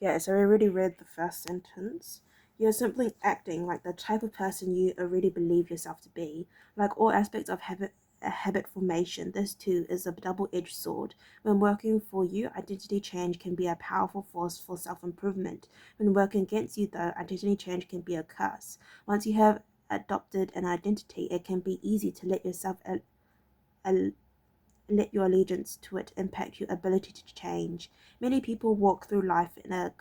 Yeah, so I already read the first sentence. You're simply acting like the type of person you already believe yourself to be. Like all aspects of habit formation, this too is a double-edged sword. When working for you, identity change can be a powerful force for self-improvement. When working against you, though, identity change can be a curse. Once you have adopted an identity, it can be easy to let your allegiance to it impact your ability to change. Many people walk through life in a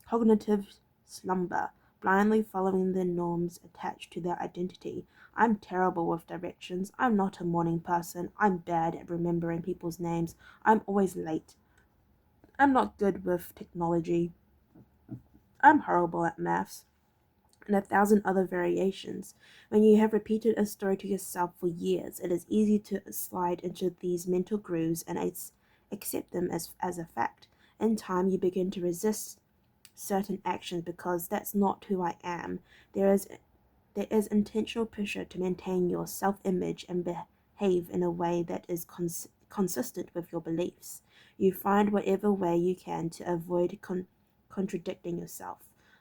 cognitive slumber, blindly following the norms attached to their identity. I'm terrible with directions. I'm not a morning person. I'm bad at remembering people's names. I'm always late. I'm not good with technology. I'm horrible at maths. And a thousand other variations. When you have repeated a story to yourself for years, it is easy to slide into these mental grooves and accept them as a fact. In time, you begin to resist certain actions because that's not who I am. There is intentional pressure to maintain your self-image and behave in a way that is consistent with your beliefs. You find whatever way you can to avoid contradicting yourself.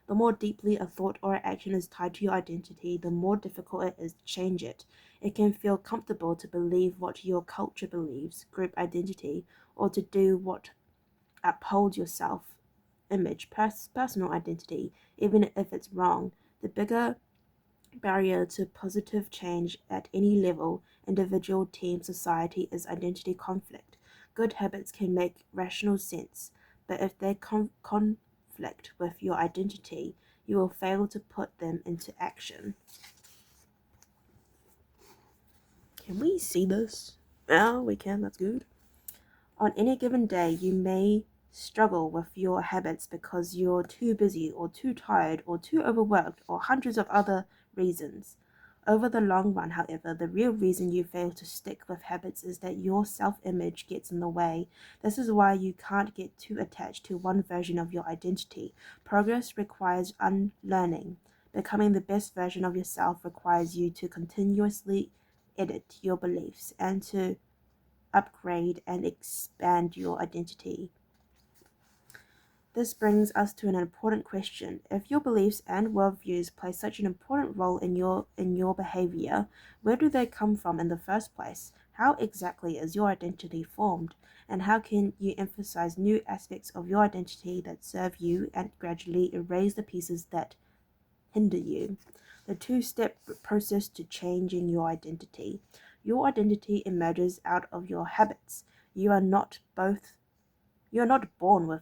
The more deeply a thought or action is tied to your identity, the more difficult it is to change it. It can feel comfortable to believe what your culture believes, group identity, or to do what upholds your self image, personal identity, even if it's wrong. The bigger barrier to positive change at any level, individual, team, society, is identity conflict. Good habits can make rational sense, but if they conflict with your identity, you will fail to put them into action. Can we see this? Yeah, we can, that's good. On any given day, you may struggle with your habits because you're too busy or too tired or too overworked or hundreds of other reasons. Over the long run, however, the real reason you fail to stick with habits is that your self-image gets in the way. This is why you can't get too attached to one version of your identity. Progress requires unlearning. Becoming the best version of yourself requires you to continuously edit your beliefs and to upgrade and expand your identity. This brings us to an important question. If your beliefs and worldviews play such an important role in your behavior, where do they come from in the first place? How exactly is your identity formed? And how can you emphasize new aspects of your identity that serve you and gradually erase the pieces that hinder you? The two-step process to changing your identity. Your identity emerges out of your habits. You are not both you are not born with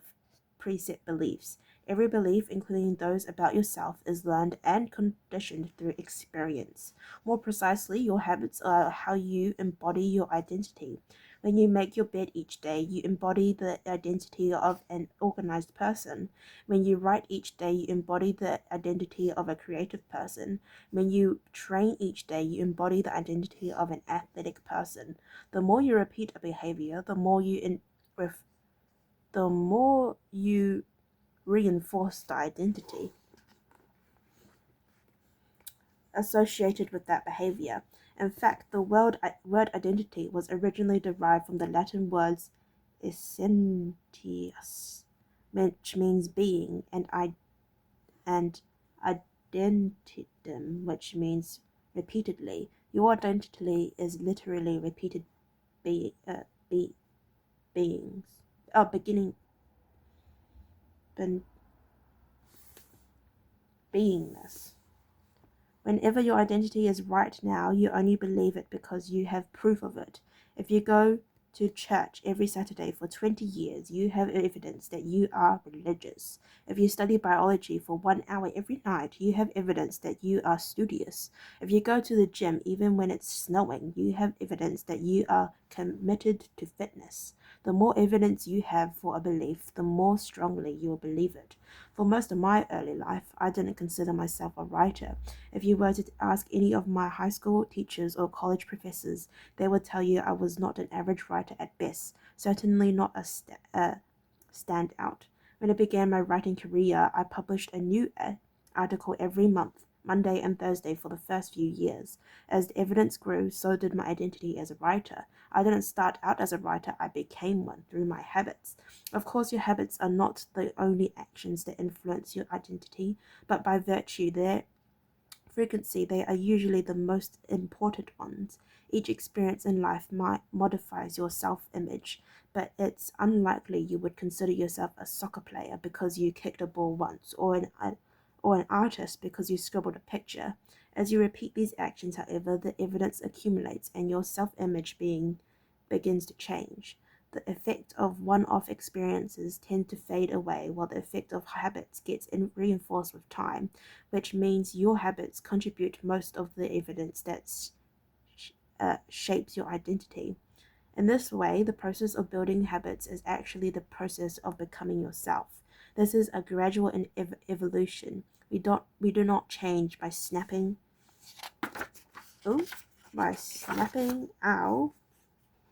preset beliefs. Every belief, including those about yourself, is learned and conditioned through experience. More precisely, your habits are how you embody your identity. When you make your bed each day, you embody the identity of an organized person. When you write each day, you embody the identity of a creative person. When you train each day, you embody the identity of an athletic person. The more you repeat a behavior, the more you reinforce the identity associated with that behavior. In fact, the word identity was originally derived from the Latin words essentius, which means being, and identitum, which means repeatedly. Your identity is literally repeated be, beings. Beginning, ben, beingness. Whenever your identity is right now, you only believe it because you have proof of it. If you go to church every Saturday for 20 years, you have evidence that you are religious. If you study biology for 1 hour every night, you have evidence that you are studious. If you go to the gym even when it's snowing, you have evidence that you are committed to fitness. The more evidence you have for a belief, the more strongly you will believe it. For most of my early life, I didn't consider myself a writer. If you were to ask any of my high school teachers or college professors, they would tell you I was not an average writer at best, certainly not a standout. When I began my writing career, I published a new article every month. Monday and Thursday for the first few years. As the evidence grew, so did my identity as a writer. I didn't start out as a writer, I became one through my habits. Of course, your habits are not the only actions that influence your identity, but by virtue their frequency, they are usually the most important ones. Each experience in life modifies your self-image, but it's unlikely you would consider yourself a soccer player because you kicked a ball once, or an artist because you scribbled a picture. As you repeat these actions, however, the evidence accumulates and your self-image begins to change. The effect of one-off experiences tend to fade away, while the effect of habits gets reinforced with time, which means your habits contribute most of the evidence that shapes your identity. In this way, the process of building habits is actually the process of becoming yourself. This is a gradual evolution. We do not change by snapping. By snapping our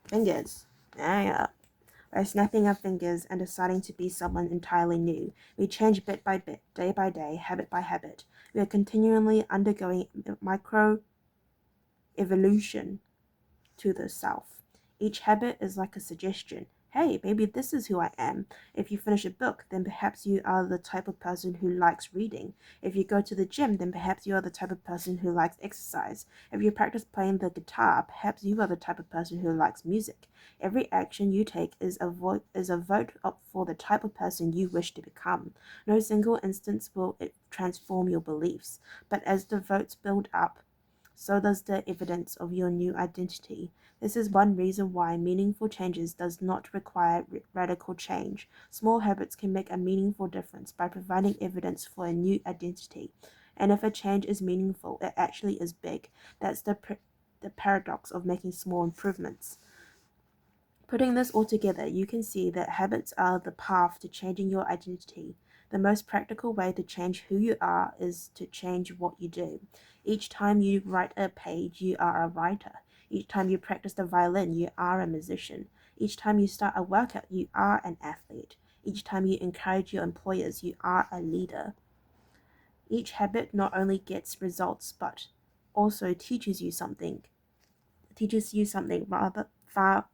fingers. Yeah. By snapping our fingers and deciding to be someone entirely new. We change bit by bit, day by day, habit by habit. We are continually undergoing micro evolution to the self. Each habit is like a suggestion. Hey, maybe this is who I am. If you finish a book, then perhaps you are the type of person who likes reading. If you go to the gym, then perhaps you are the type of person who likes exercise. If you practice playing the guitar, perhaps you are the type of person who likes music. Every action you take is a vote for the type of person you wish to become. No single instance will it transform your beliefs, but as the votes build up, so does the evidence of your new identity. This is one reason why meaningful changes does not require radical change. Small habits can make a meaningful difference by providing evidence for a new identity. And if a change is meaningful, it actually is big. That's the paradox of making small improvements. Putting this all together, you can see that habits are the path to changing your identity. The most practical way to change who you are is to change what you do. Each time you write a page, you are a writer. Each time you practice the violin, you are a musician. Each time you start a workout, you are an athlete. Each time you encourage your employers, you are a leader. Each habit not only gets results, but also teaches you something rather far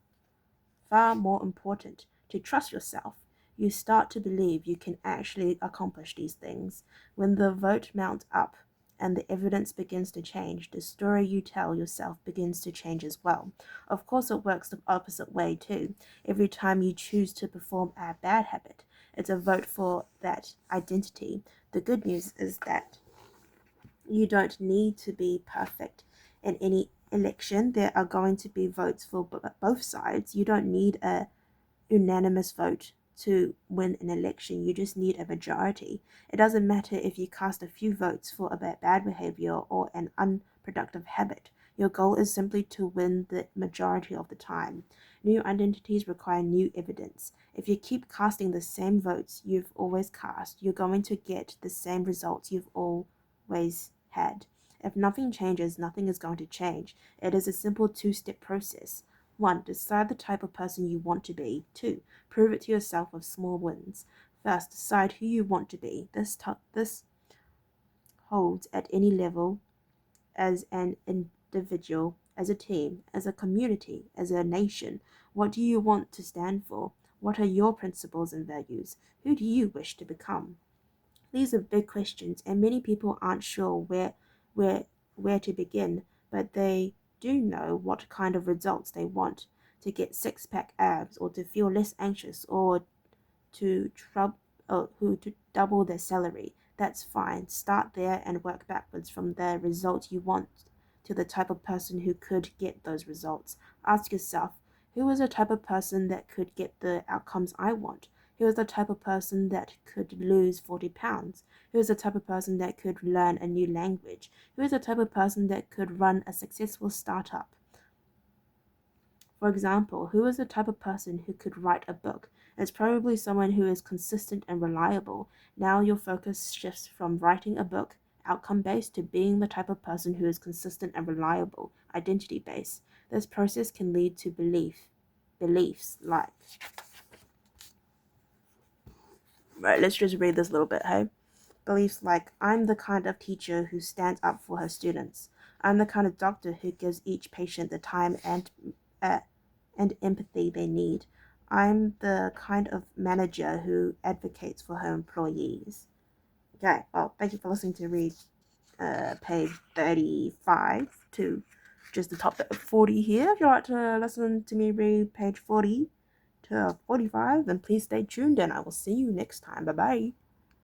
more important, to trust yourself. You start to believe you can actually accomplish these things. When the vote mounts up and the evidence begins to change, the story you tell yourself begins to change as well. Of course, it works the opposite way too. Every time you choose to perform a bad habit, it's a vote for that identity. The good news is that you don't need to be perfect in any election. There are going to be votes for both sides. You don't need a unanimous vote to win an election. You just need a majority. It doesn't matter if you cast a few votes for a bad behavior or an unproductive habit. Your goal is simply to win the majority of the time. New identities require new evidence. If you keep casting the same votes you've always cast, you're going to get the same results you've always had. If nothing changes, nothing is going to change. It is a simple two-step process. 1. Decide the type of person you want to be. 2. Prove it to yourself with small wins. First, decide who you want to be. This holds at any level, as an individual, as a team, as a community, as a nation. What do you want to stand for? What are your principles and values? Who do you wish to become? These are big questions, and many people aren't sure where to begin, but they do know what kind of results they want: to get six-pack abs, or to feel less anxious, or to to double their salary. That's fine. Start there and work backwards from the result you want to the type of person who could get those results. Ask yourself, who is the type of person that could get the outcomes I want? Who is the type of person that could lose 40 pounds? Who is the type of person that could learn a new language? Who is the type of person that could run a successful startup? For example, who is the type of person who could write a book? It's probably someone who is consistent and reliable. Now your focus shifts from writing a book, outcome-based, to being the type of person who is consistent and reliable, identity-based. This process can lead to beliefs like... Right, let's just read this little bit, hey? beliefs like, I'm the kind of teacher who stands up for her students. I'm the kind of doctor who gives each patient the time and empathy they need. I'm the kind of manager who advocates for her employees. Okay, well, thank you for listening to read page 35 to just the top bit of 40 here. If you'd like to listen to me read page 40 to 45, then please stay tuned and I will see you next time. Bye bye.